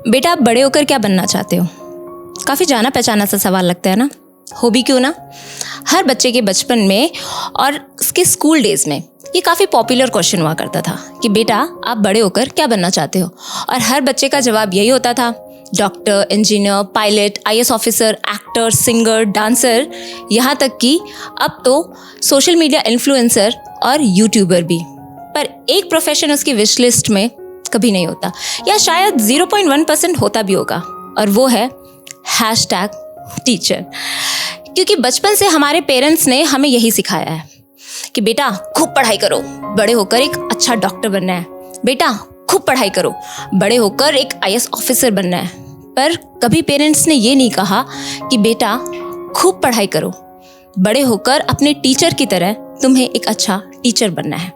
बेटा, आप बड़े होकर क्या बनना चाहते हो? काफ़ी जाना पहचाना सा सवाल लगता है ना? हो भी क्यों ना। हर बच्चे के बचपन में और उसके स्कूल डेज में ये काफ़ी पॉपुलर क्वेश्चन हुआ करता था कि बेटा, आप बड़े होकर क्या बनना चाहते हो? और हर बच्चे का जवाब यही होता था, doctor, engineer, pilot, IAS officer, actor, singer, dancer, यहाँ तक कि अब तो सोशल मीडिया इन्फ्लुएंसर और यूट्यूबर भी। पर एक प्रोफेशन उसकी विश लिस्ट में कभी नहीं होता, या शायद 0.1% होता भी होगा, और वो है #टीचर। क्योंकि बचपन से हमारे पेरेंट्स ने हमें यही सिखाया है कि बेटा खूब पढ़ाई करो, बड़े होकर एक अच्छा डॉक्टर बनना है। बेटा खूब पढ़ाई करो, बड़े होकर एक आईएएस ऑफिसर बनना है। पर कभी पेरेंट्स ने ये नहीं कहा कि बेटा खूब पढ़ाई करो, बड़े होकर अपने टीचर की तरह तुम्हें एक अच्छा टीचर बनना है।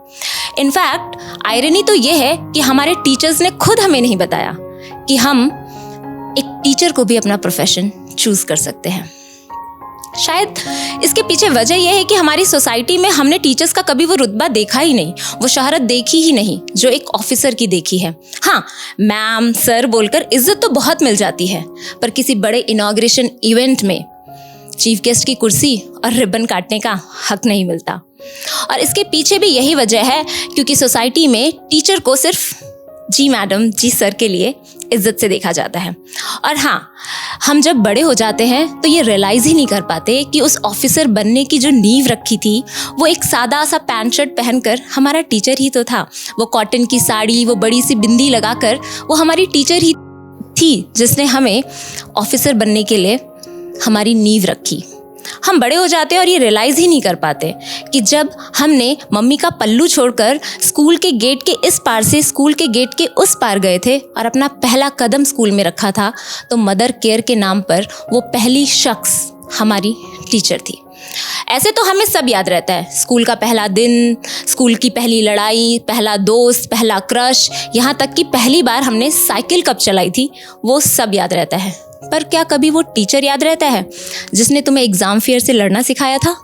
इनफैक्ट आयरनी तो ये है कि हमारे टीचर्स ने खुद हमें नहीं बताया कि हम एक टीचर को भी अपना प्रोफेशन चूज कर सकते हैं। शायद इसके पीछे वजह यह है कि हमारी सोसाइटी में हमने टीचर्स का कभी वो रुतबा देखा ही नहीं, वो शोहरत देखी ही नहीं जो एक ऑफिसर की देखी है। हाँ, मैम, सर बोलकर इज्जत तो बहुत मिल जाती है, पर किसी बड़े इनॉग्रेशन इवेंट में चीफ गेस्ट की कुर्सी और रिबन काटने का हक नहीं मिलता। और इसके पीछे भी यही वजह है क्योंकि सोसाइटी में टीचर को सिर्फ जी मैडम, जी सर के लिए इज्जत से देखा जाता है। और हाँ, हम जब बड़े हो जाते हैं तो ये रियलाइज़ ही नहीं कर पाते कि उस ऑफिसर बनने की जो नींव रखी थी वो एक सादा सा पैंट शर्ट पहनकर हमारा टीचर ही तो था। वो कॉटन की साड़ी, वो बड़ी सी बिंदी लगाकर वो हमारी टीचर ही थी जिसने हमें ऑफिसर बनने के लिए हमारी नींव रखी। हम बड़े हो जाते हैं और ये रियलाइज़ ही नहीं कर पाते कि जब हमने मम्मी का पल्लू छोड़कर स्कूल के गेट के इस पार से स्कूल के गेट के उस पार गए थे और अपना पहला कदम स्कूल में रखा था, तो मदर केयर के नाम पर वो पहली शख्स हमारी टीचर थी। ऐसे तो हमें सब याद रहता है, स्कूल का पहला दिन, स्कूल की पहली लड़ाई, पहला दोस्त, पहला क्रश, यहाँ तक कि पहली बार हमने साइकिल कब चलाई थी, वो सब याद रहता है। पर क्या कभी वो टीचर याद रहता है जिसने तुम्हें एग्जाम फेयर से लड़ना सिखाया था,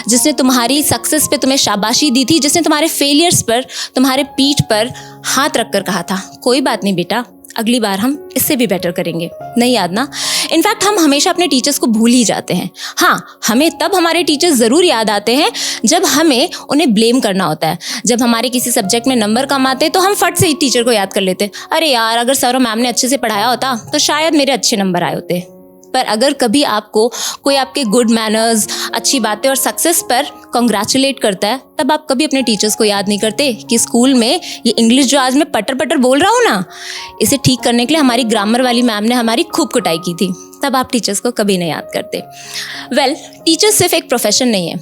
जिसने तुम्हारी सक्सेस पे तुम्हें शाबाशी दी थी, जिसने तुम्हारे फेलियर्स पर तुम्हारे पीठ पर हाथ रखकर कहा था, कोई बात नहीं बेटा, अगली बार हम इससे भी बेटर करेंगे? नहीं याद ना? इनफैक्ट हम हमेशा अपने टीचर्स को भूल ही जाते हैं। हाँ, हमें तब हमारे टीचर्स ज़रूर याद आते हैं जब हमें उन्हें ब्लेम करना होता है। जब हमारे किसी सब्जेक्ट में नंबर कम आते हैं तो हम फट से ही टीचर को याद कर लेते हैं, अरे यार, अगर सर और मैम ने अच्छे से पढ़ाया होता तो शायद मेरे अच्छे नंबर आए होते। पर अगर कभी आपको कोई आपके गुड मैनर्स, अच्छी बातें और सक्सेस पर कॉन्ग्रेचुलेट करता है, तब आप कभी अपने टीचर्स को याद नहीं करते कि स्कूल में ये इंग्लिश जो आज मैं पटर पटर बोल रहा हूँ ना, इसे ठीक करने के लिए हमारी ग्रामर वाली मैम ने हमारी खूब कुटाई की थी। तब आप टीचर्स को कभी नहीं याद करते। वेल, टीचर सिर्फ एक प्रोफेशन नहीं है,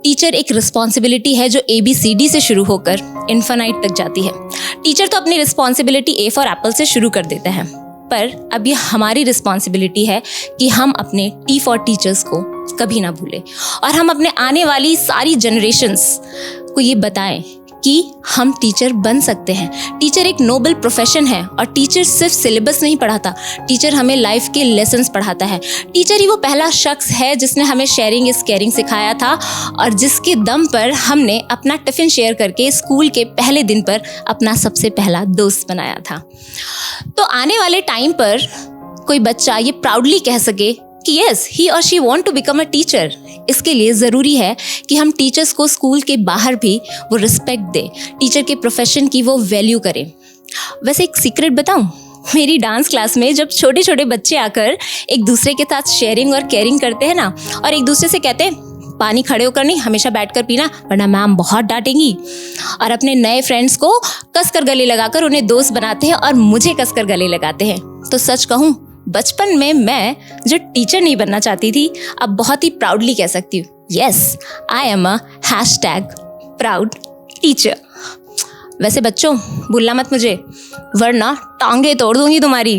टीचर एक रिस्पॉन्सिबिलिटी है जो ABCD से शुरू होकर इन्फिनाइट तक जाती है। टीचर तो अपनी रिस्पॉन्सिबिलिटी A फॉर एप्पल से शुरू कर देता है, पर अब ये हमारी रिस्पॉन्सिबिलिटी है कि हम अपने T फॉर टीचर्स को कभी ना भूलें और हम अपने आने वाली सारी जनरेशन्स को ये बताएं कि हम टीचर बन सकते हैं। टीचर एक नोबल प्रोफेशन है और टीचर सिर्फ सिलेबस नहीं पढ़ाता, टीचर हमें लाइफ के लेसन्स पढ़ाता है। टीचर ही वो पहला शख्स है जिसने हमें शेयरिंग इज केयरिंग सिखाया था और जिसके दम पर हमने अपना टिफ़िन शेयर करके स्कूल के पहले दिन पर अपना सबसे पहला दोस्त बनाया था। तो आने वाले टाइम पर कोई बच्चा ये प्राउडली कह सके कि यस, ही और she want to become a teacher, इसके लिए ज़रूरी है कि हम टीचर्स को स्कूल के बाहर भी वो रिस्पेक्ट दें, टीचर के प्रोफेशन की वो वैल्यू करें। वैसे एक सीक्रेट बताऊं, मेरी डांस क्लास में जब छोटे छोटे बच्चे आकर एक दूसरे के साथ शेयरिंग और केयरिंग करते हैं ना, और एक दूसरे से कहते हैं पानी खड़े होकर नहीं, हमेशा बैठकर पीना वरना मैम बहुत डांटेंगी, और अपने नए फ्रेंड्स को कसकर गले लगाकर उन्हें दोस्त बनाते हैं और मुझे कसकर गले लगाते हैं, तो सच कहूँ बचपन में मैं जो टीचर नहीं बनना चाहती थी, अब बहुत ही प्राउडली कह सकती हूँ, yes, I am a #proud teacher. वैसे बच्चों, भूलना मत मुझे, वरना टांगे तोड़ दूंगी तुम्हारी।